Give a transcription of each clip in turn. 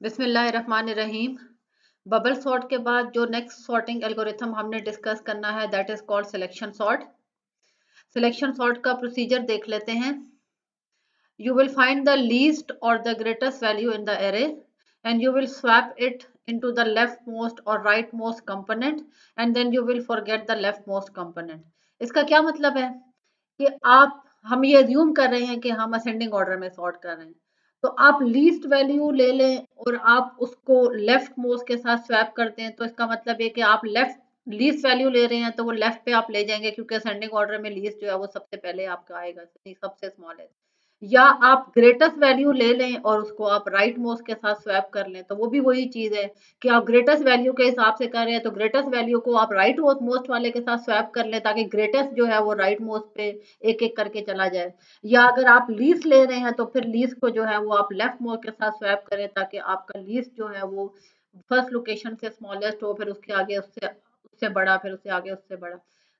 बिस्मिल्लाहिर्रहमानिर्रहीम। Bubble sort के बाद जो नेक्स्ट सॉर्टिंग एल्गोरिथम हमने डिस्कस करना है that is called selection sort. Selection sort का प्रोसीजर देख लेते हैं। You will find the least or the greatest value in the array and you will swap it into the leftmost or rightmost component and then you will forget the leftmost component। इसका क्या मतलब है कि हम ये assume कर रहे हैं कि हम असेंडिंग ऑर्डर में सॉर्ट कर रहे हैं, तो आप लीस्ट वैल्यू ले लें और आप उसको लेफ्ट मोस्ट के साथ स्वैप करते हैं, तो इसका मतलब ये कि आप लेफ्ट लीस्ट वैल्यू ले रहे हैं तो वो लेफ्ट पे आप ले जाएंगे, क्योंकि असेंडिंग ऑर्डर में लीस्ट जो है वो सबसे पहले आपका आएगा, सबसे स्मॉल है। या आप ग्रेटेस्ट वैल्यू ले लें और उसको आप राइट मोस्ट के साथ स्वैप कर लें, तो वो भी वही चीज है कि आप ग्रेटेस्ट वैल्यू के हिसाब से कर रहे हैं तो ग्रेटेस्ट वैल्यू को आप राइट मोस्ट वाले के साथ स्वैप कर लें ताकि ग्रेटेस्ट जो है वो राइट मोस्ट पे एक एक करके चला जाए। या अगर आप लीस्ट ले रहे हैं तो फिर लीस्ट को जो है वो आप लेफ्ट मोस्ट के साथ स्वैप करें ताकि आपका लीस्ट जो है वो फर्स्ट लोकेशन से स्मॉलेस्ट हो, फिर उसके आगे उससे उससे बड़ा, फिर उससे आगे उससे बड़ा।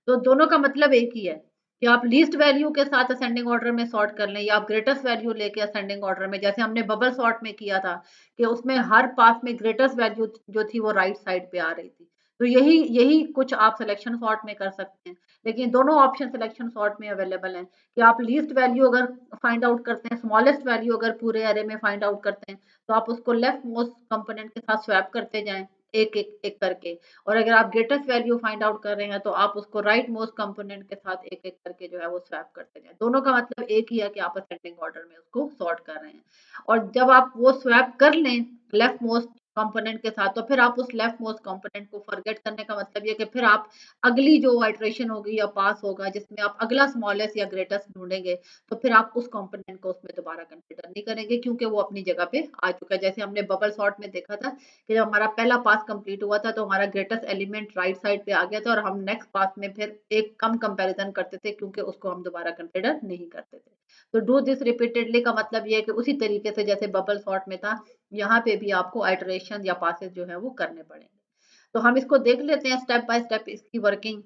तो दोनों का मतलब एक ही है कि आप लीस्ट वैल्यू के साथ असेंडिंग ऑर्डर में सॉर्ट कर लें या आप ग्रेटेस्ट वैल्यू लेके असेंडिंग ऑर्डर में, जैसे हमने बबल सॉर्ट में किया था कि उसमें हर पास में ग्रेटेस्ट वैल्यू जो थी वो राइट साइड पे आ रही थी। तो यही यही कुछ आप सिलेक्शन सॉर्ट में कर सकते हैं, लेकिन दोनों ऑप्शन सिलेक्शन सॉर्ट में अवेलेबल हैं कि आप लीस्ट वैल्यू अगर फाइंड आउट करते हैं, स्मॉलेस्ट वैल्यू अगर पूरे एरे में फाइंड आउट करते हैं, तो आप उसको लेफ्ट मोस्ट कंपोनेंट के साथ स्वैप करते जाएं एक एक एक करके। और अगर आप ग्रेटेस्ट वैल्यू फाइंड आउट कर रहे हैं तो आप उसको राइट मोस्ट कंपोनेंट के साथ एक एक करके जो है वो स्वैप करते जाएं। दोनों का मतलब एक ही है कि आप असेंडिंग ऑर्डर में उसको सॉर्ट कर रहे हैं। और जब आप वो स्वैप कर लें लेफ्ट मोस्ट कंपोनेंट के साथ, तो फिर आप उस लेफ्ट मोस्ट कंपोनेंट को फॉरगेट करने का मतलब ये कि फिर आप अगली जो आइट्रेशन होगी या पास होगा जिसमें आप अगला स्मॉलेस्ट या ग्रेटेस्ट ढूंढेंगे, तो फिर आप उस कंपोनेंट को उसमें दोबारा कंसिडर नहीं करेंगे क्योंकि वो अपनी जगह पे आ चुका है। जैसे हमने बबल सॉर्ट में देखा था कि जब हमारा पहला पास कंप्लीट हुआ था तो हमारा ग्रेटेस्ट एलिमेंट राइट साइड पे आ गया था और हम नेक्स्ट पास में फिर एक कम कंपैरिजन करते थे क्योंकि उसको हम दोबारा कंसिडर नहीं करते थे। तो डू दिस रिपीटेडली का मतलब ये है कि उसी तरीके से जैसे बबल सॉर्ट में था, यहाँ पे भी आपको आइटरेशन या पासेस जो है वो करने पड़ेंगे। तो हम इसको देख लेते हैं स्टेप बाय स्टेप इसकी वर्किंग।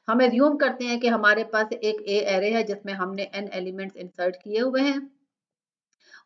हम एज्यूम करते हैं कि हमारे पास एक ए एरे है जिसमें हमने n एलिमेंट्स इंसर्ट किए हुए हैं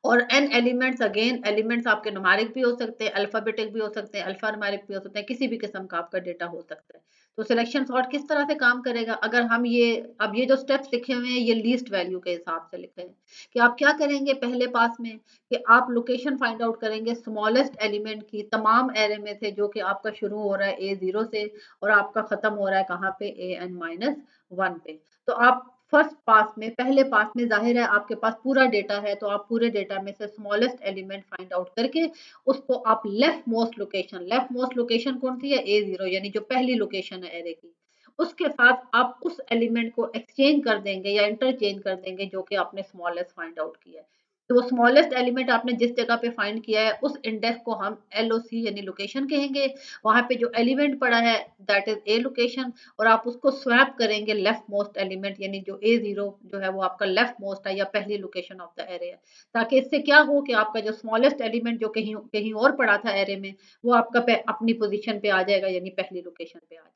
और n एलिमेंट्स, अगेन एलिमेंट्स आपके न्यूमेरिक भी हो सकते हैं, अल्फाबेटिक भी हो सकते हैं, अल्फा न्यूमेरिक भी हो सकते हैं, किसी भी किस्म का आपका डेटा हो सकता है। तो सिलेक्शन सॉर्ट किस तरह से काम करेगा, अगर हम ये जो स्टेप्स लिखे हुए हैं ये लीस्ट वैल्यू के हिसाब से लिखे हैं कि आप क्या करेंगे पहले पास में कि आप लोकेशन फाइंड आउट करेंगे स्मॉलेस्ट एलिमेंट की तमाम एरे में से जो कि आपका शुरू हो रहा है A0 से और आपका खत्म हो रहा है कहाँ पे AN-1 पे। तो आप फर्स्ट पास में, पहले पास में जाहिर है आपके पास पूरा डेटा है, तो आप पूरे डेटा में से स्मॉलेस्ट एलिमेंट फाइंड आउट करके उसको आप लेफ्ट मोस्ट लोकेशन कौन सी है A0, यानी जो पहली लोकेशन है एरे की, उसके साथ आप उस एलिमेंट को एक्सचेंज कर देंगे या इंटरचेंज कर देंगे जो कि आपने स्मॉलेस्ट फाइंड आउट किया है। तो वो स्मॉलेस्ट एलिमेंट आपने जिस जगह पे फाइंड किया है उस इंडेक्स को हम LOC यानी लोकेशन कहेंगे। वहां पे जो एलिमेंट पड़ा है दैट इज ए लोकेशन, और आप उसको स्वैप करेंगे लेफ्ट मोस्ट एलिमेंट यानी जो A0 जो है वो आपका लेफ्ट मोस्ट है या पहली लोकेशन ऑफ द एरे है, ताकि इससे क्या हो कि आपका जो स्मॉलेस्ट एलिमेंट जो कहीं कहीं और पड़ा था एरे में वो आपका अपनी पोजीशन पे आ जाएगा यानी पहली लोकेशन पे आ जाएगा।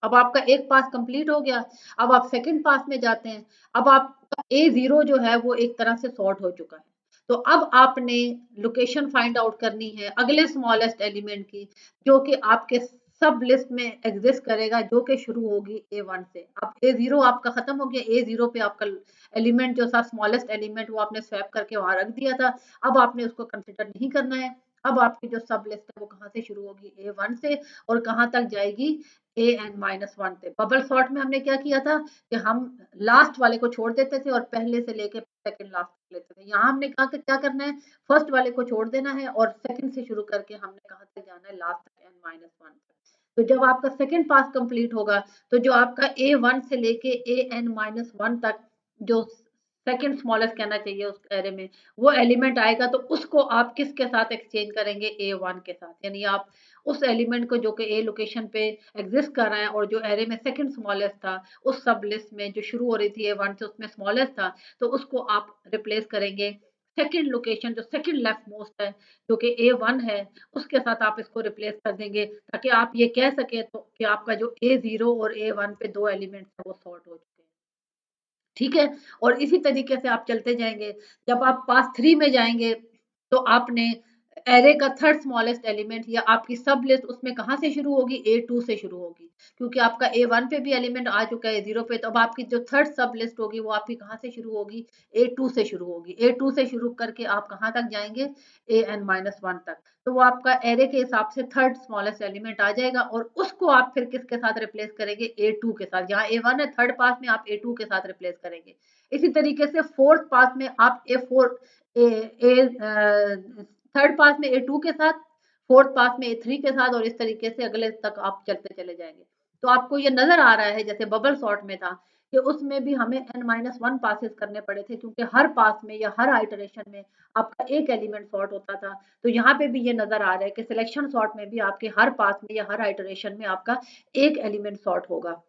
अब आपका एक पास कंप्लीट हो गया, अब आप सेकंड पास में जाते हैं। अब आपका A0 जो है वो एक तरह से सॉर्ट हो चुका है, तो अब आपने लोकेशन फाइंड आउट करनी है अगले स्मॉलेस्ट एलिमेंट की जो कि आपके सब लिस्ट में एग्जिस्ट करेगा, जो कि शुरू होगी A1 से। अब A0 आपका खत्म हो गया, A0 पे आपका एलिमेंट जो था स्मॉलेस्ट एलिमेंट वो आपने स्वैप करके वहां रख दिया था, अब आपने उसको कंसिडर नहीं करना है। अब आपकी जो सब लिस्ट है वो कहाँ से शुरू होगी A1 से और कहाँ तक जाएगी AN-1 पे। बबल सॉर्ट में हमने क्या किया था कि हम लास्ट वाले को छोड़ देते थे और पहले से लेके सेकंड लास्ट तक लेते थे। यहाँ हमने कहा कि क्या करना है, फर्स्ट वाले को छोड़ देना है और सेकंड से शुरू करके हमने कहा तक जाना है, लास्ट तक N-1 तक। तो जब आपका सेकंड पास कंप्लीट होगा तो जो आपका A1 से लेके AN-1 तक जो सेकंड स्मॉलेस्ट कहना चाहिए उस एरे में वो एलिमेंट आएगा, तो उसको आप किसके साथ एक्सचेंज करेंगे A1 के साथ, यानी आप उस एलिमेंट को जो कि ए लोकेशन पे एग्जिस्ट कर रहा है और जो एरे में सेकंड स्मॉलेस्ट था उस सब लिस्ट में जो शुरू हो रही थी A1 से उसमें स्मॉलेस्ट था, तो उसको आप रिप्लेस करेंगे सेकंड लोकेशन जो सेकंड लेफ्ट मोस्ट है जो कि A1 है उसके साथ आप इसको रिप्लेस कर देंगे, ताकि आप ये कह सके तो कि आपका जो A0 और A1 पे दो एलिमेंट्स है वो सॉर्ट हो चुके हैं। ठीक है, और इसी तरीके से आप चलते जाएंगे। जब आप पास 3 में जाएंगे तो आपने एरे का थर्ड स्मॉलेस्ट एलिमेंट या आपकी सब लिस्ट उसमें कहाँ से शुरू होगी, A2 से शुरू होगी, क्योंकि आपका A1 पे भी एलिमेंट आ चुका है A0 पे, तो अब आपकी जो थर्ड सब लिस्ट होगी वो आपकी कहाँ से शुरू होगी, A2 से शुरू होगी। A2 से शुरू करके आप कहाँ तक जाएंगे, AN-1 तक, तो वो आपका एरे के हिसाब से थर्ड स्मॉलेस्ट एलिमेंट आ जाएगा और उसको आप फिर किसके साथ रिप्लेस करेंगे, A2 के साथ। जहाँ A1 है थर्ड पास में आप A2 के साथ रिप्लेस करेंगे। इसी तरीके से फोर्थ पास में आप A4 थर्ड पास में A2 के साथ, फोर्थ पास में A3 के साथ, और इस तरीके से अगले तक आप चलते चले जाएंगे। तो आपको ये नजर आ रहा है जैसे बबल सॉर्ट में था कि उसमें भी हमें n-1 पासेस करने पड़े थे, क्योंकि हर पास में या हर आइटरेशन में आपका एक एलिमेंट सॉर्ट होता था। तो यहाँ पे भी ये नजर आ रहा है कि सिलेक्शन सॉर्ट में भी आपके हर पास में या हर आइटरेशन में आपका एक एलिमेंट सॉर्ट होगा।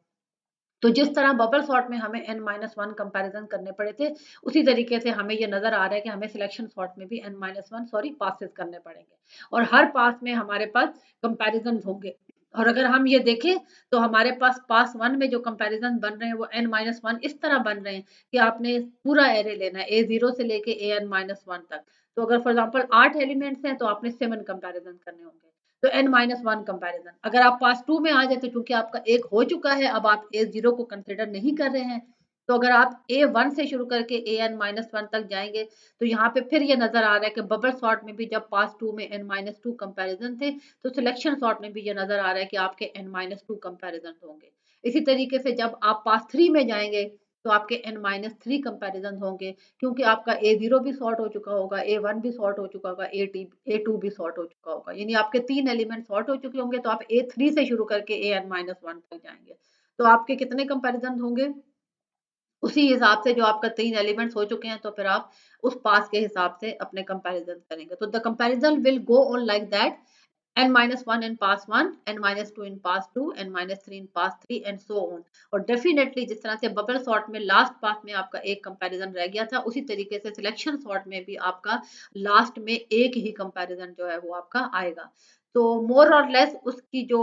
तो जिस तरह बबल सॉर्ट में हमें n-1 कंपैरिजन करने पड़े थे, उसी तरीके से हमें ये नजर आ रहा है कि हमें सिलेक्शन सॉर्ट में भी n-1 सॉरी पासेस करने पड़ेंगे, और हर पास में हमारे पास कंपैरिजन होंगे। और अगर हम ये देखें तो हमारे पास 1 में जो कंपैरिजन बन रहे हैं वो n-1 इस तरह बन रहे हैं कि आपने पूरा एरे लेना है A0 से लेके AN-1 तक। तो अगर फॉर एग्जाम्पल 8 एलिमेंट्स हैं तो आपने 7 कंपैरिजन करने होंगे। तो n-1 कंपैरिजन, अगर आप पास 2 में आ जाते, क्योंकि आपका एक हो चुका है, अब आप A0 को कंसिडर नहीं कर रहे हैं, तो अगर आप A1 से शुरू करके AN-1 तक जाएंगे तो यहाँ पे फिर ये नजर आ रहा है कि बबल सॉर्ट में भी जब पास 2 में n-2 कंपैरिजन थे, तो सिलेक्शन सॉर्ट में भी ये नजर आ रहा है कि आपके n-2 कंपैरिजन होंगे। इसी तरीके से जब आप पास 3 में जाएंगे तो आपके n-3 कंपैरिजन होंगे, क्योंकि आपका A0 भी सॉर्ट हो चुका होगा, A1 भी सॉर्ट हो चुका होगा, A2 भी सॉर्ट हो चुका होगा, यानी आपके 3 एलिमेंट सॉर्ट हो चुके होंगे। तो आप A3 से शुरू करके AN-1 तक जाएंगे, तो आपके कितने कंपैरिजन होंगे, उसी हिसाब से जो आपका 3 एलिमेंट्स हो चुके हैं, तो फिर आप उस पास के हिसाब से अपने कंपैरिजन करेंगे। तो the comparison will go on like that, n-1 in pass 1, n-2 in pass 2, n-3 in pass 3 and so on। और डेफिनेटली जिस तरह से बबल सॉर्ट में लास्ट पास में आपका एक कंपैरिजन रह गया था, उसी तरीके से सिलेक्शन सॉर्ट में भी आपका लास्ट में एक ही कंपैरिजन जो है वो आपका आएगा। तो मोर और लेस उसकी जो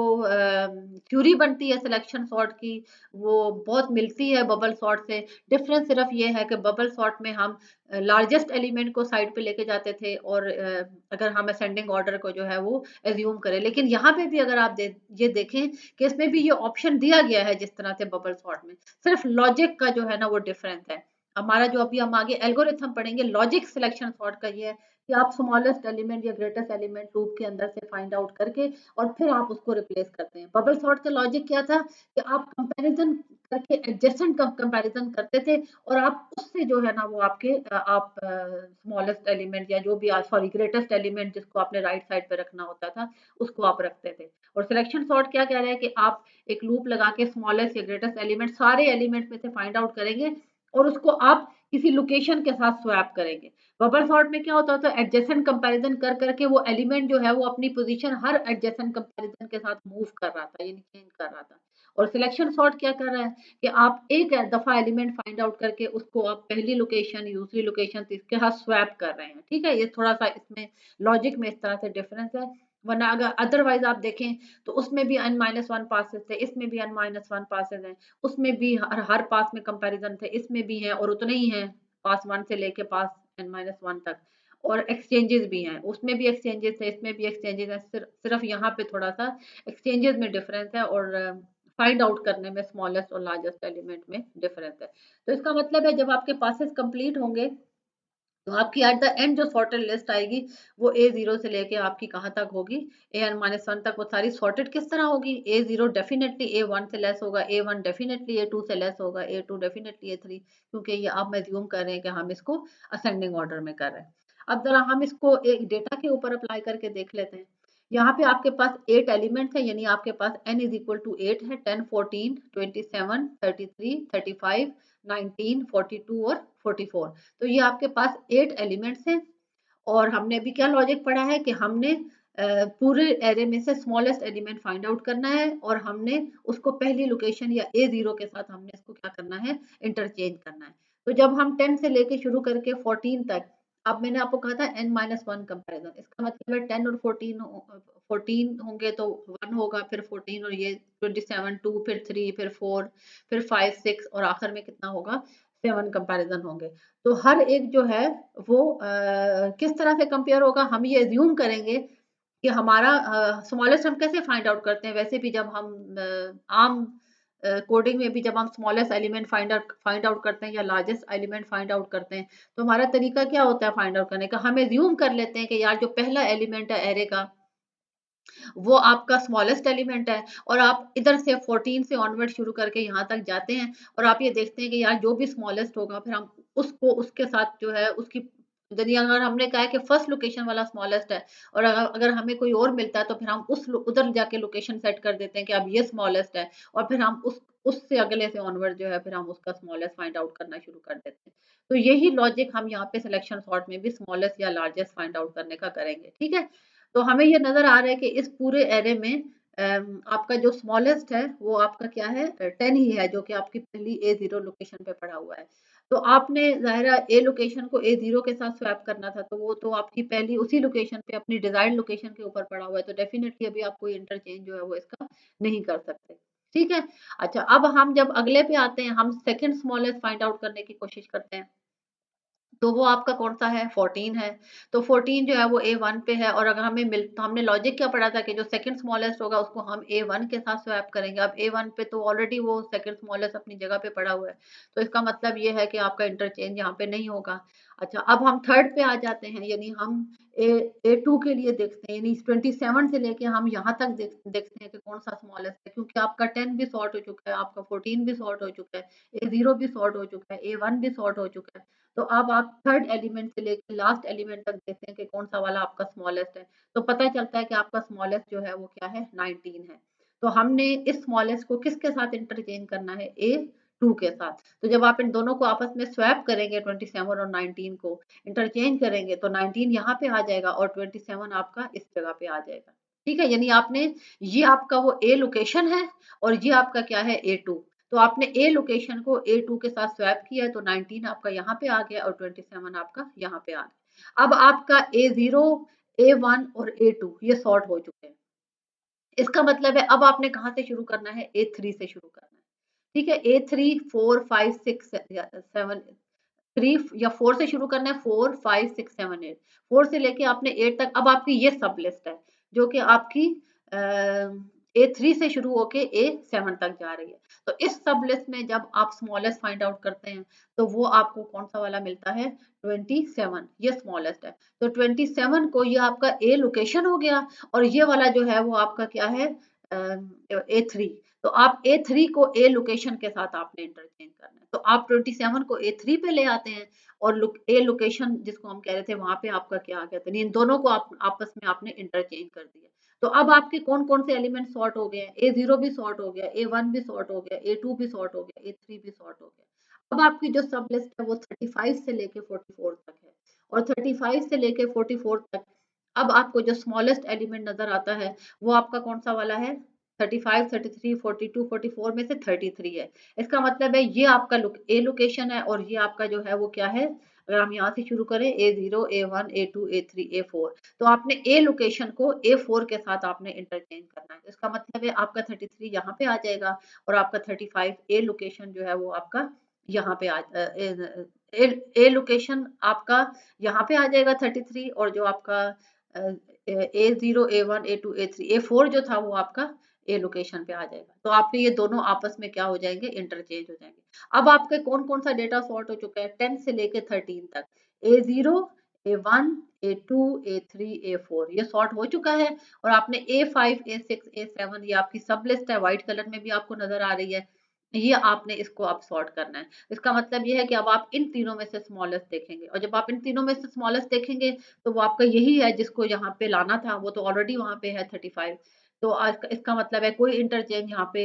थ्योरी बनती है सिलेक्शन सॉर्ट की, वो बहुत मिलती है बबल सॉर्ट से। डिफरेंस सिर्फ ये है कि बबल सॉर्ट में हम लार्जेस्ट एलिमेंट को साइड पे लेके जाते थे, और अगर हम असेंडिंग ऑर्डर को जो है वो एज्यूम करें, लेकिन यहाँ पे भी अगर आप ये देखें कि इसमें भी ये ऑप्शन दिया गया है जिस तरह से बबल सॉर्ट में, सिर्फ लॉजिक का जो है ना वो डिफरेंस है। हमारा जो अभी हम आगे एल्गोरिथम पढ़ेंगे लॉजिक सिलेक्शन सॉर्ट का, ये है कि आप स्मॉलेस्ट एलिमेंट या ग्रेटेस्ट एलिमेंट लूप के अंदर से फाइंड आउट करके और फिर आप उसको रिप्लेस करते हैं। बबल सॉर्ट का लॉजिक क्या था कि आप कंपैरिजन करके एडजेसेंट कंपैरिजन करते थे, और आप उससे जो है ना वो आपके आप स्मॉलेस्ट एलिमेंट या जो भी सॉरी ग्रेटेस्ट एलिमेंट जिसको आपने राइट साइड पे रखना होता था उसको आप रखते थे। और सिलेक्शन सॉर्ट क्या कह रहा है कि आप एक लूप लगा के स्मॉलेस्ट या ग्रेटेस्ट एलिमेंट सारे एलिमेंट में से फाइंड आउट करेंगे और उसको आप किसी लोकेशन के साथ स्वैप करेंगे। बबल सॉर्ट में क्या होता था, एडजेसेंट कंपैरिजन कर करके वो एलिमेंट जो है वो अपनी पोजीशन हर एडजेसेंट कंपैरिजन के साथ मूव कर रहा था, यानी चेंज कर रहा था। और सिलेक्शन सॉर्ट क्या कर रहा है कि आप एक दफा एलिमेंट फाइंड आउट करके उसको आप पहली लोकेशन, दूसरी लोकेशन, तीसरे साथ स्वैप कर रहे हैं। ठीक है, ये थोड़ा सा इसमें लॉजिक में इस तरह से डिफरेंस है। वरना अगर अदरवाइज आप देखें तो उसमें भी n-1 पासेस थे, इसमें भी n-1 पासेस हैं, उसमें भी हर पास में कंपैरिजन थे, इसमें भी हैं और उतने ही हैं पास 1 से लेके पास n-1 तक। और एक्सचेंजेस भी हैं, उसमें भी एक्सचेंजेस थे, इसमें भी एक्सचेंजेस हैं, सिर्फ यहाँ पे थोड़ा सा एक्सचेंजेस में डिफरेंस है और फाइंड आउट करने में स्मॉलेस्ट और लार्जेस्ट एलिमेंट में डिफरेंस है। तो इसका मतलब है जब आपके पासेस कंप्लीट होंगे तो आपकी एट द एंड जो सॉर्टेड लिस्ट आएगी वो A0 से लेके आपकी कहाँ तक होगी, AN-1 तक। वो सारी सॉर्टेड किस तरह होगी, A0 डेफिनेटली A1 से लेस होगा, A1 डेफिनेटली A2 से लेस होगा, A2 डेफिनेटली A3, क्योंकि ये आप एज्यूम कर रहे हैं कि हम इसको असेंडिंग ऑर्डर में कर रहे हैं। अब जरा हम इसको एक डेटा के ऊपर अप्लाई करके देख लेते हैं। यहाँ पे आपके पास 8 एलिमेंट्स हैं, यानी आपके पास n इज इक्वल टू 8 है, 10, 14, 27, 33, 35, 19, 42 और 44। तो ये आपके पास 8 एलिमेंट्स हैं। और हमने अभी क्या लॉजिक पढ़ा है कि हमने पूरे एरे में से स्मॉलेस्ट एलिमेंट फाइंड आउट करना है और हमने उसको पहली लोकेशन या A0 के साथ हमने इसको क्या करना है, इंटरचेंज करना है। तो जब हम 10 से लेके शुरू करके 14 तक, अब मैंने आपको कहा था n-1 कंपैरिजन, इसका मतलब है 10 और 14 होंगे तो 1 होगा, फिर 14 और ये 27, 2, फिर 3, फिर 4, फिर 5, 6 और आखिर में कितना होगा, 7 कंपैरिजन होंगे। तो हर एक जो है वो किस तरह से कंपेयर होगा, हम ये अज्यूम करेंगे कि हमारा स्मॉलेस्ट हम कैसे फाइंड आउट करते हैं, वैसे भी जब हम आम कोडिंग में भी जब हम स्मॉलेस्ट एलिमेंट फाइंड आउट करते हैं या लार्जेस्ट एलिमेंट फाइंड आउट करते हैं, तो हमारा तरीका क्या होता है फाइंड आउट करने का, हम एज्यूम कर लेते हैं कि यार जो पहला एलिमेंट है एरे का वो आपका स्मॉलेस्ट एलिमेंट है, और आप इधर से 14 से ऑनवर्ड शुरू करके यहाँ तक जाते हैं और आप ये देखते हैं कि यार जो भी स्मॉलेस्ट होगा फिर हम उसको उसके साथ जो है उसकी, यदि अगर हमने कहा है कि फर्स्ट लोकेशन वाला स्मॉलेस्ट है और अगर अगर हमें कोई और मिलता है तो फिर हम उधर जाके लोकेशन सेट कर देते हैं कि अब ये स्मॉलेस्ट है, और फिर हम उससे अगले से ऑनवर्ड जो है फिर हम उसका स्मॉलेस्ट फाइंड आउट करना शुरू कर देते हैं। तो यही लॉजिक हम यहाँ पे सिलेक्शन सॉर्ट में भी स्मॉलेस्ट या लार्जेस्ट फाइंड आउट करने का करेंगे, ठीक है। तो हमें ये नजर आ रहा है कि इस पूरे एरे में आपका जो स्मॉलेस्ट है वो आपका क्या है, 10 ही है, जो कि आपकी पहली A0 लोकेशन पे पड़ा हुआ है। तो आपने ज़ाहिर ए लोकेशन को A0 के साथ स्वैप करना था, तो वो तो आपकी पहली उसी लोकेशन पे अपनी डिजायर्ड लोकेशन के ऊपर पड़ा हुआ है, तो डेफिनेटली अभी आप कोई इंटरचेंज जो है वो इसका नहीं कर सकते, ठीक है। अच्छा, अब हम जब अगले पे आते हैं, हम सेकंड स्मॉलेस्ट फाइंड आउट करने की कोशिश करते हैं, तो वो आपका कौन सा है, 14 है। तो 14 जो है वो A1 पे है, और अगर हमें मिल तो हमने लॉजिक क्या पढ़ा था कि जो सेकंड स्मॉलेस्ट होगा उसको हम A1 के साथ स्वैप करेंगे। अब A1 पे तो ऑलरेडी वो सेकंड स्मॉलेस्ट अपनी जगह पे पड़ा हुआ है, तो इसका मतलब ये है कि आपका इंटरचेंज यहाँ पे नहीं होगा। अच्छा, अब हम थर्ड पे आ जाते हैं, यानी हम ए A2 के लिए देखते हैं, यानी 27 से लेके हम यहाँ तक देखते हैं कि कौन सा स्मॉलेस्ट है, क्योंकि आपका 10 भी सॉर्ट हो चुका है, आपका 14 भी सॉर्ट हो चुका है, A0 भी सॉर्ट हो चुका है, A1 भी सॉर्ट हो चुका है। तो अब आप थर्ड एलिमेंट से लेकर लास्ट एलिमेंट तक देखते हैं कि कौन सा वाला आपका स्मॉलेस्ट है, तो पता चलता है कि आपका स्मॉलेस्ट जो है वो क्या है, 19 है। तो हमने इस स्मॉलेस्ट को किसके साथ इंटरचेंज करना है, A2 के साथ। तो जब आप इन दोनों को आपस में स्वैप करेंगे, 27 और 19 को इंटरचेंज करेंगे, तो 19 यहाँ पे आ जाएगा और 27 आपका इस जगह पे आ जाएगा, ठीक है। यानी आपने, ये आपका वो ए लोकेशन है और ये आपका क्या है, A2। तो आपने ए लोकेशन को A2 के साथ स्वैप किया है, तो 19 आपका यहाँ पे आ गया और 27 आपका यहाँ पे आ गया। अब आपका A0, A1 और A2 ये सॉर्ट हो चुके हैं। इसका मतलब है अब आपने कहाँ से शुरू करना है, A3 से शुरू करना है, ठीक है। A3 4 5 6 7 3 या 4 से शुरू करना है, 4 5 6 7 8, 4 से लेके आपने 8 तक। अब आपकी ये सब लिस्ट है जो कि आपकी A3 से शुरू होके A7 तक जा रही है। तो इस सब लिस्ट में जब आप स्मॉलेस्ट फाइंड आउट करते हैं, तो वो आपको कौन सा वाला मिलता है, 27, ये स्मॉलेस्ट है। तो 27 को ये आपका ए लोकेशन हो गया, और ये वाला जो है वो आपका क्या है, A3। तो आप A3 को ए लोकेशन के साथ आपने इंटरचेंज करना है, तो आप 27 को A3 पे ले आते हैं, और ए लोकेशन जिसको हम कह रहे थे वहां पे आपका क्या आ गया था, इन दोनों को आप आपस में आपने इंटरचेंज कर दिया। तो अब आपके कौन कौन से एलिमेंट सॉर्ट हो गए हैं, A0 भी सॉर्ट हो गया, A1 भी सॉर्ट हो गया, A2 भी सॉर्ट हो गया, A3 भी सॉर्ट हो गया। अब आपकी जो सब लिस्ट है वो 35 से लेके 44 तक है, और 35 से लेके 44 तक अब आपको जो स्मॉलेस्ट एलिमेंट नजर आता है वो आपका कौन सा वाला है, 35 33 42 44 में से 33 है। इसका मतलब है ये आपका ए लोकेशन है, और ये आपका जो है वो क्या है, अगर हम यहाँ से शुरू करें, A0 A1 A2 A3 A4, तो आपने ए लोकेशन को A4 के साथ आपने इंटरचेंज करना है। इसका मतलब है आपका 33 यहाँ पे आ जाएगा, और आपका 35 ए लोकेशन जो है वो आपका यहाँ पे ए लोकेशन आपका यहाँ पे आ जाएगा 33, और जो आपका A0 A1 A2 A3 A4 जो था वो आपका ए लोकेशन पे आ जाएगा। तो आपके ये दोनों आपस में क्या हो जाएंगे, इंटरचेंज हो जाएंगे। अब आपके कौन कौन सा डेटा सॉर्ट हो चुका है, 10 से लेके 13 तक, A0 A1 A2 A3 A4 ये सॉर्ट हो चुका है, और आपने A5 A6 A7 ये आपकी सब लिस्ट है, व्हाइट कलर में भी आपको नजर आ रही है, ये आपने इसको अब सॉर्ट करना है। इसका मतलब ये है कि अब आप इन तीनों में से स्मॉलेस्ट देखेंगे, और जब आप इन तीनों में से स्मॉलेस्ट देखेंगे तो वो आपका यही है जिसको यहाँ पे लाना था, वो तो ऑलरेडी वहां पे है 35। तो इसका मतलब है कोई इंटरचेंज यहाँ पे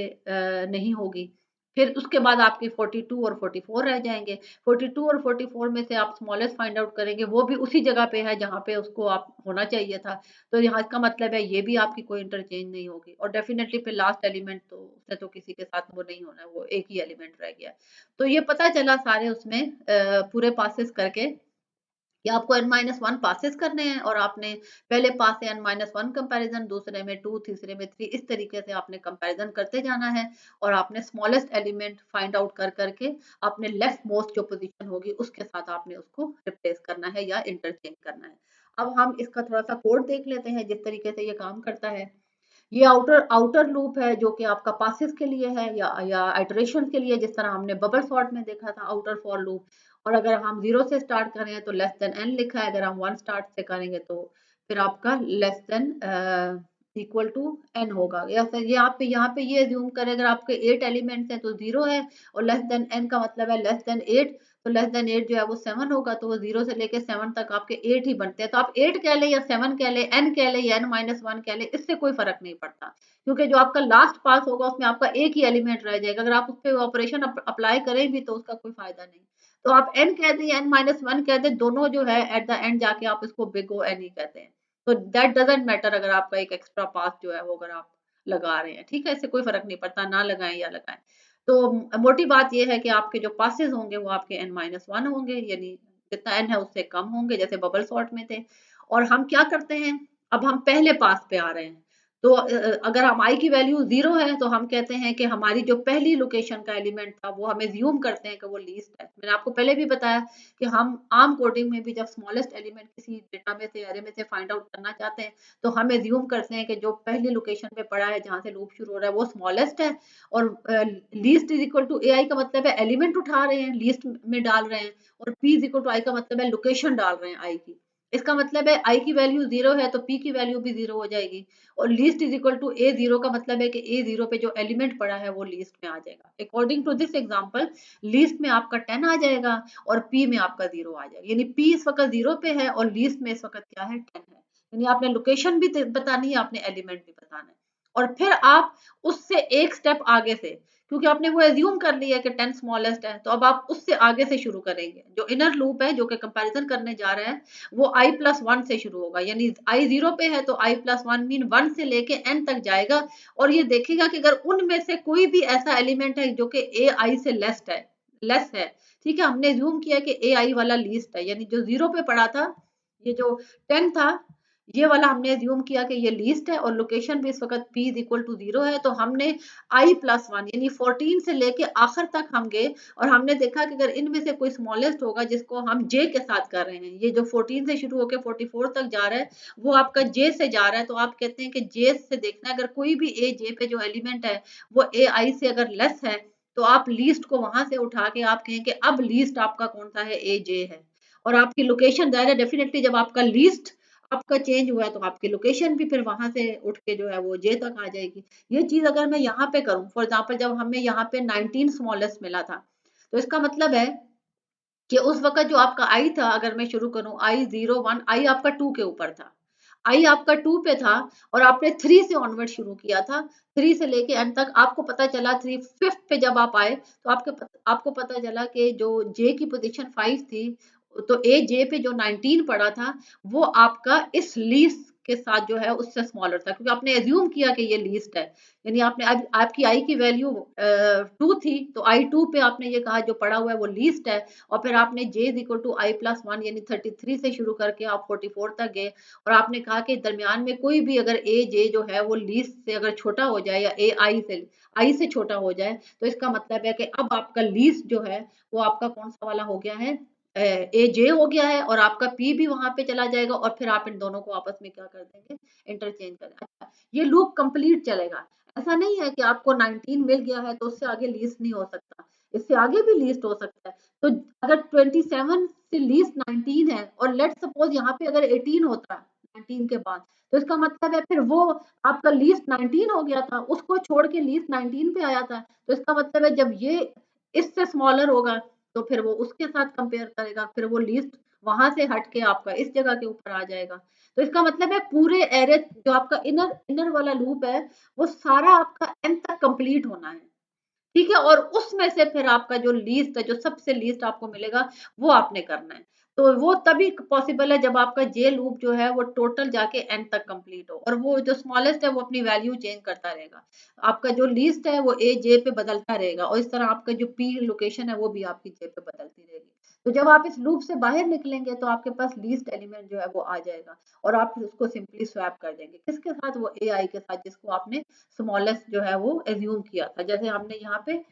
नहीं होगी। फिर उसके बाद आपके 42 और 44 रह जाएंगे। 42 और 44 में से आप स्मॉलेस्ट फाइंड आउट करेंगे, वो भी उसी जगह पे है जहाँ पे उसको आप होना चाहिए था। तो यहाँ इसका मतलब है ये भी आपकी कोई इंटरचेंज नहीं होगी, और डेफिनेटली फिर लास्ट एलिमेंट तो उससे तो किसी के साथ वो नहीं होना है, वो एक ही एलिमेंट रह गया। तो ये पता चला सारे उसमें पूरे पासेस करके कि आपको n-1 पासेस करने हैं और आपने पहले पास से n-1 कंपैरिजन, दूसरे में 2, तीसरे में 3, इस तरीके से आपने कंपैरिजन करते जाना है और आपने स्मॉलेस्ट एलिमेंट फाइंड आउट कर करके आपने लेफ्ट मोस्ट जो पोजीशन होगी उसके साथ आपने उसको रिप्लेस करना है या इंटरचेंज करना है। अब हम इसका थोड़ा सा कोड देख लेते हैं जिस तरीके से ये काम करता है। ये आउटर आउटर लूप है जो कि आपका पासिस के लिए है या आइटरेशन के लिए, जिस तरह हमने बबल सॉर्ट में देखा था आउटर फॉर लूप। और अगर हम 0 से स्टार्ट करें तो लेस देन n लिखा है, अगर हम 1 स्टार्ट से करेंगे तो फिर आपका less than equal to n होगा। या फिर यहाँ पे ये अज्यूम करें अगर आपके 8 एलिमेंट्स हैं तो 0 है और लेस देन n का मतलब है लेस देन 8, तो लेस देन 8 जो है वो 7 होगा, तो वो 0 से लेके 7 तक आपके 8 ही बनते हैं। तो आप 8 कह लें या 7 कह लें, n कह लें या n-1 कह लें, इससे कोई फर्क नहीं पड़ता, क्योंकि जो आपका लास्ट पास होगा उसमें आपका एक ही एलिमेंट रह जाएगा। अगर आप उस पर ऑपरेशन अप्लाई करें भी तो उसका कोई फायदा नहीं। तो आप n कह दें या n-1 कह दें, दोनों जो है एट द एंड जाके आप इसको बिग ओ n ही कहते हैं। तो दैट डजंट मैटर अगर आपका एक एक्स्ट्रा पास जो है वो अगर आप लगा रहे हैं, ठीक है, इससे कोई फर्क नहीं पड़ता ना लगाएं या लगाएं। तो मोटी बात ये है कि आपके जो पासेस होंगे वो आपके n-1 होंगे, यानी जितना n है उससे कम होंगे, जैसे बबल सॉर्ट में थे। और हम क्या करते हैं, अब हम पहले पास पे आ रहे हैं, तो अगर हम i की वैल्यू 0 है तो हम कहते हैं कि हमारी जो पहली लोकेशन का एलिमेंट था वो हमें ज्यूम करते हैं कि वो लीस्ट है। मैंने आपको पहले भी बताया कि हम आर्म कोडिंग में भी जब स्मॉलेस्ट एलिमेंट किसी डेटा में से, अरे में से फाइंड आउट करना चाहते हैं तो हम ज्यूम करते हैं कि जो पहली लोकेशन पे पड़ा है जहां से लूप शुरू हो रहा है वो स्मॉलेस्ट है। और least is equal to ai का मतलब है एलिमेंट उठा रहे हैं लीस्ट में डाल रहे हैं, और p is equal to i का मतलब है लोकेशन डाल रहे हैं i की। इसका मतलब है i की वैल्यू 0 है तो p की वैल्यू भी 0 हो जाएगी। और लीस्ट इज इक्वल टू ए 0 का मतलब है कि ए 0 पे जो एलिमेंट पड़ा है वो लीस्ट में आ जाएगा। According to this example least में आपका 10 आ जाएगा और p में आपका 0 आ जाएगा, यानी p इस वक्त 0 पे है और लीस्ट में इस वक्त क्या है 10 है। यानी आपने लोकेशन भी बतानी है, आपने एलिमेंट भी बताना है। और फिर आप उससे एक स्टेप आगे से, क्योंकि आपने वो एज्यूम कर लिया कि 10 स्मॉलेस्ट है, तो अब आप उससे आगे से शुरू करेंगे। जो इनर लूप है जो कि कंपैरिजन करने जा रहा है वो i+1 से शुरू होगा, यानी i 0 पे है तो i+1 मीन 1 से लेके n तक जाएगा और ये देखेगा कि अगर उनमें से कोई भी ऐसा एलिमेंट है जो कि ai से लेस है, ठीक है, हमने ज्यूम किया कि ai वाला लीस्ट है, यानी जो 0 पे पड़ा था, ये जो 10 था, ये वाला हमने ज्यूम किया कि ये लीस्ट है और लोकेशन भी इस वक्त p इज इक्वल टू 0 है, तो हमने i+1 यानी 14 से लेके आखिर तक हम गए और हमने देखा कि अगर इनमें से कोई स्मॉलेस्ट होगा जिसको हम j के साथ कर रहे हैं, ये जो 14 से शुरू होकर 44 तक जा रहा है वो आपका j से जा रहा है, तो आप कहते हैं कि j से देखना है अगर कोई भी a j पे जो एलिमेंट है वो ai से अगर लेस है तो आप लीस्ट को वहां से उठा के आप कहें कि अब लीस्ट आपका कौन सा है, a j है। और आपकी लोकेशन जाहिर है डेफिनेटली जब आपका लीस्ट आपका चेंज हुआ है तो आपकी लोकेशन भी फिर वहां से उठ के जो है वो जे तक आ जाएगी। ये चीज अगर मैं यहाँ पे करूं, फॉर एग्जाम्पल जब हमें यहाँ पे 19 स्मॉलेस्ट मिला था, तो इसका मतलब है कि उस वक्त जो आपका आई था, अगर मैं शुरू करूं i01, आई आपका 2 के ऊपर था, आई आपका 2 पे था और आपने 3 से ऑनवर्ड शुरू किया था, 3 से लेके एंड तक आपको पता चला 3 फिफ्थ पे जब आप आए तो आपको पता चला कि जो जे की पोजीशन 5 थी, तो ए जे पे जो 19 पड़ा था वो आपका इस लीस्ट के साथ जो है उससे स्मॉलर था, क्योंकि आपने एज्यूम किया कि ये लीस्ट है। यानी आपने आपकी आई की वैल्यू 2 थी तो i2 पे आपने ये कहा जो पड़ा हुआ है वो लीस्ट है, और फिर आपने j is equal to i+1 यानी 33 से शुरू करके आप 44 तक गए और आपने कहा कि दरमियान में कोई भी अगर a j जो है वो लीस्ट से अगर छोटा हो जाए या a i से छोटा हो जाए तो इसका मतलब है कि अब आपका लीस्ट जो है वो आपका कौन सा वाला हो गया है, ए जे हो गया है, और आपका p भी वहां पे चला जाएगा और फिर आप इन दोनों को आपस में क्या कर देंगे, इंटरचेंज कर। अच्छा, ये लूप कंप्लीट चलेगा। ऐसा नहीं है कि आपको 19 मिल गया है तो उससे आगे लीस्ट नहीं हो सकता, इससे आगे भी लीस्ट हो सकता है। तो अगर 27 से लीस्ट 19 है और लेट सपोज यहाँ पे अगर 18 होता है 19 के बाद, तो इसका मतलब है फिर वो आपका लीस्ट 19 हो गया था, उसको छोड़ के लीस्ट 19 पे आया था, तो इसका मतलब है जब ये इससे स्मॉलर होगा तो फिर वो उसके साथ कंपेयर करेगा, फिर वो लीस्ट वहां से हट के आपका इस जगह के ऊपर आ जाएगा। तो इसका मतलब है पूरे एरे जो आपका इनर इनर वाला लूप है वो सारा आपका एन तक कंप्लीट होना है, ठीक है, और उसमें से फिर आपका जो लीस्ट है, जो सबसे लीस्ट आपको मिलेगा वो आपने करना है। तो वो तभी पॉसिबल है जब आपका जे लूप जो है वो टोटल जाके एन तक कंप्लीट हो, और वो जो स्मॉलेस्ट है वो अपनी वैल्यू चेंज करता रहेगा, आपका जो लीस्ट है वो ए जे पे बदलता रहेगा और इस तरह आपका जो पी लोकेशन है वो भी आपकी जे पे बदलती रहेगी। तो जब आप इस लूप से बाहर निकलेंगे तो आपके पास लीस्ट एलिमेंट जो है वो आ जाएगा और आप फिर उसको सिंपली स्वैप कर देंगे। किसके साथ? वो AI के साथ, जिसको आपने स्मॉलेस्ट जो है वो एज्यूम किया था। जैसे हमने यहाँ पे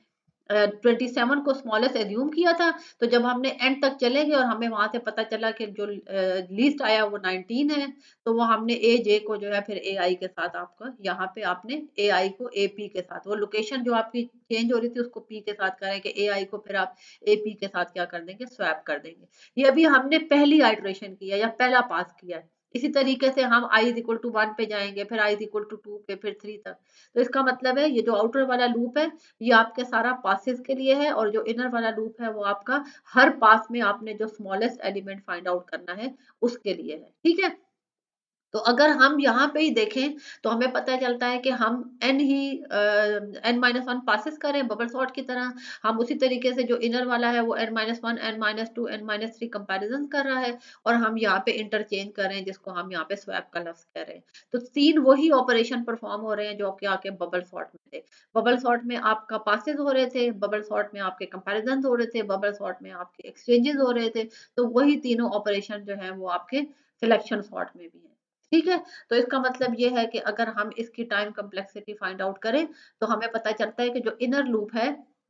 27 को स्मॉलेस्ट एज्यूम किया था, तो जब हमने एंड तक चले गए और हमें वहां से पता चला कि जो लीस्ट आया वो 19 है, तो वो हमने ए जे को जो है फिर AI के साथ, आपका यहाँ पे आपने AI को AP के साथ, वो लोकेशन जो आपकी चेंज हो रही थी उसको P के साथ करें कि AI को फिर आप AP के साथ क्या कर देंगे? स्वैप कर देंगे। ये अभी हमने पहली आइट्रेशन किया या पहला पास किया है। इसी तरीके से हम i इज इक्वल टू 1 पे जाएंगे, फिर i इज इक्वल टू 2 पे, फिर 3 तक। तो इसका मतलब है ये जो आउटर वाला लूप है ये आपके सारा पासेस के लिए है, और जो इनर वाला लूप है वो आपका हर पास में आपने जो स्मॉलेस्ट एलिमेंट फाइंड आउट करना है उसके लिए है। ठीक है, तो अगर हम यहाँ पे ही देखें तो हमें पता चलता है कि हम n ही n-1 पासेस करें बबल सॉर्ट की तरह। हम उसी तरीके से जो इनर वाला है वो n-1 n-2 n-3 कंपैरिजन कर रहा है, और हम यहाँ पे इंटरचेंज कर रहे हैं जिसको हम यहाँ पे स्वैप का लफ्ज कह रहे हैं। तो 3 वही ऑपरेशन परफॉर्म हो रहे हैं जो कि आपके बबल सॉर्ट में थे। बबल सॉर्ट में आपका पासेस हो रहे थे, बबल सॉर्ट में आपके कंपैरिजन हो रहे थे, बबल सॉर्ट में आपके एक्सचेंजेस हो रहे थे। तो वही तीनों ऑपरेशन जो है वो आपके सिलेक्शन सॉर्ट में भी है। ठीक है, तो इसका मतलब ये है कि अगर हम इसकी टाइम कम्प्लेक्सिटी फाइंड आउट करें तो हमें पता चलता है कि जो इनर लूप है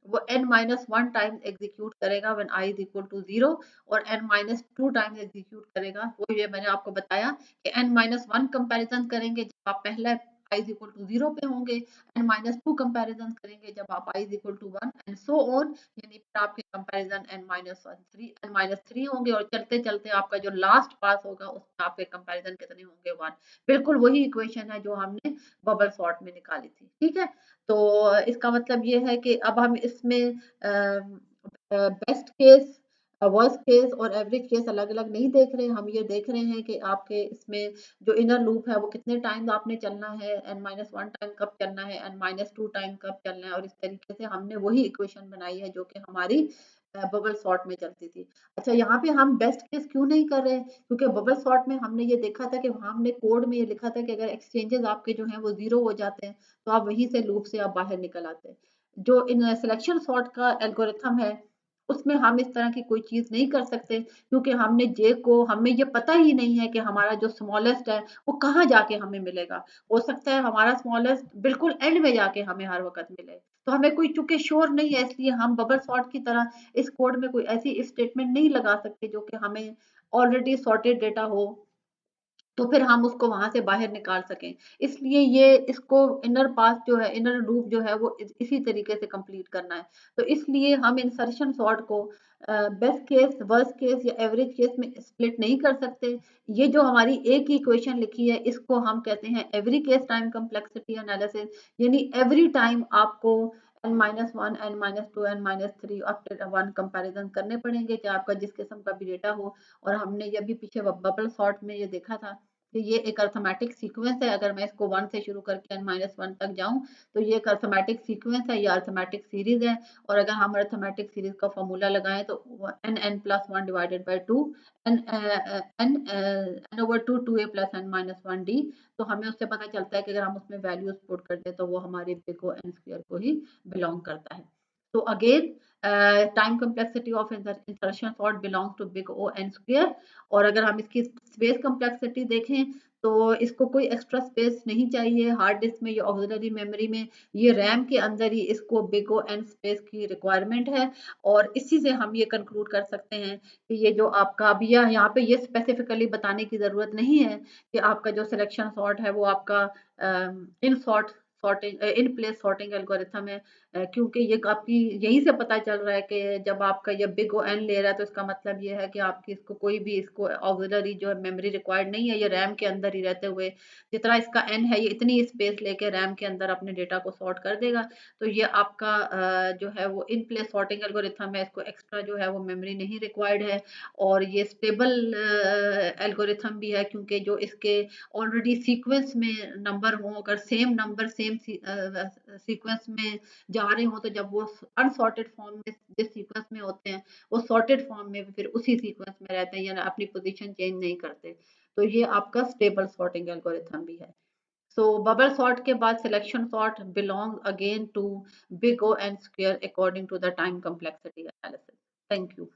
वो n-1 टाइम एग्जीक्यूट करेगा when i is equal to 0, और n-2 टाइम एग्जीक्यूट करेगा, वो ये मैंने आपको बताया कि n-1 कंपैरिजन करेंगे जब आप पहला i इज इक्वल टू 0 पे होंगे, n-2 कंपैरिजन करेंगे जब आप i is equal to 1 and so on, यानी फिर आपके कंपैरिजन n-3 होंगे, और चलते चलते आपका जो लास्ट पास होगा उसमें आपके कंपैरिजन कितने होंगे? 1। बिल्कुल वही इक्वेशन है जो हमने बबल सॉर्ट में निकाली थी। ठीक है, तो इसका मतलब ये है कि अब हम इसमें बेस्ट केस, वर्स्ट केस और एवरेज केस अलग अलग नहीं देख रहे हैं। हम ये देख रहे हैं कि आपके इसमें जो इनर लूप है वो कितने टाइम आपने चलना है, n-1 टाइम कब चलना है, n-2 टाइम कब चलना है, और इस तरीके से हमने वही इक्वेशन बनाई है जो कि हमारी बबल सॉर्ट में चलती थी। अच्छा, यहाँ पे हम बेस्ट केस क्यों नहीं कर रहे? क्योंकि बबल सॉर्ट में हमने ये देखा था कि वहाँ हमने कोड में ये लिखा था कि अगर एक्सचेंजेस आपके जो हैं वो 0 हो जाते हैं तो आप वहीं से लूप से आप बाहर निकल आते हैं। जो इन सिलेक्शन सॉर्ट का एल्गोरिथम है उसमें हम इस तरह की कोई चीज नहीं कर सकते, क्योंकि हमने जे को, हमें ये पता ही नहीं है कि हमारा जो स्मॉलेस्ट है वो कहाँ जाके हमें मिलेगा। हो सकता है हमारा स्मॉलेस्ट बिल्कुल एंड में जाके हमें हर वक्त मिले, तो हमें कोई चूंकि श्योर नहीं है, इसलिए हम बबल सॉर्ट की तरह इस कोड में कोई ऐसी स्टेटमेंट नहीं लगा सकते जो कि हमें ऑलरेडी सॉर्टेड डेटा हो तो फिर हम उसको वहां से बाहर निकाल सकें। इसलिए ये इसको इनर पास जो है, इनर लूप जो है वो इसी तरीके से कंप्लीट करना है। तो इसलिए हम इंसर्शन सॉर्ट को बेस्ट केस, वर्स्ट केस या एवरेज केस में स्प्लिट नहीं कर सकते। ये जो हमारी एक ही इक्वेशन लिखी है इसको हम कहते हैं every case time complexity analysis, यानी एवरी टाइम आपको n-1 n-2 n-3 after 1 comparison करने पड़ेंगे कि आपका जिस किस्म का भी डेटा हो। और हमने ये भी पीछे बबल सॉर्ट में ये देखा था कि ये एक अर्थमेटिक सीक्वेंस है। अगर मैं इसको 1 से शुरू करके n-1 तक जाऊं तो ये एक अर्थमेटिक सीक्वेंस है, ये अर्थमेटिक सीरीज है। और अगर हम अर्थमेटिक सीरीज का फॉर्मूला लगाएं तो n+1 divided by 2 n over 2 2a plus n-1d, तो हमें उससे पता चलता है कि अगर हम उसमें वैल्यूज पुट कर दें तो वो हमारे बिग O n स्क्वायर को ही बिलोंग करता है। तो again time complexity of insertion sort belongs to big O n square. और अगर हम इसकी स्पेस कम्प्लेक्सिटी देखें तो इसको कोई एक्स्ट्रा स्पेस नहीं चाहिए हार्ड डिस्क में या ऑक्सिलरी मेमोरी में, ये रैम के अंदर ही इसको बिग O n स्पेस की रिक्वायरमेंट है। और इसी से हम ये कंक्लूड कर सकते हैं कि ये जो आपका अभी यहाँ पे ये स्पेसिफिकली बताने की जरूरत नहीं है कि आपका जो सिलेक्शन सॉर्ट है वो आपका in sort sorting in place sorting algorithm है, क्योंकि ये आपकी यहीं से पता चल रहा है कि जब आपका ये बिग O n ले रहा है तो इसका मतलब ये है कि आपकी इसको कोई भी इसको ऑक्सिलरी जो है मेमोरी रिक्वायर्ड नहीं है, ये रैम के अंदर ही रहते हुए जितना इसका n है ये इतनी स्पेस लेके रैम के अंदर अपने डेटा को सॉर्ट कर देगा। तो ये आपका जो है वो इन प्लेस सॉर्टिंग एल्गोरिथम है, इसको एक्स्ट्रा जो है वो मेमोरी नहीं रिक्वायर्ड है। और ये स्टेबल एल्गोरिथम भी है क्योंकि जो इसके ऑलरेडी सीक्वेंस में नंबर हो, अगर सेम नंबर सेम सीक्वेंस में जा रहे हो तो जब वो अनसॉर्टेड फॉर्म में जिस सीक्वेंस में होते हैं वो सॉर्टेड फॉर्म में फिर उसी सीक्वेंस में रहते हैं, यानी अपनी पोजीशन चेंज नहीं करते। तो ये आपका स्टेबल सॉर्टिंग एल्गोरिथम भी है। सो बबल सॉर्ट के बाद selection sort belong again to big O n square according to the time complexity analysis. Thank you.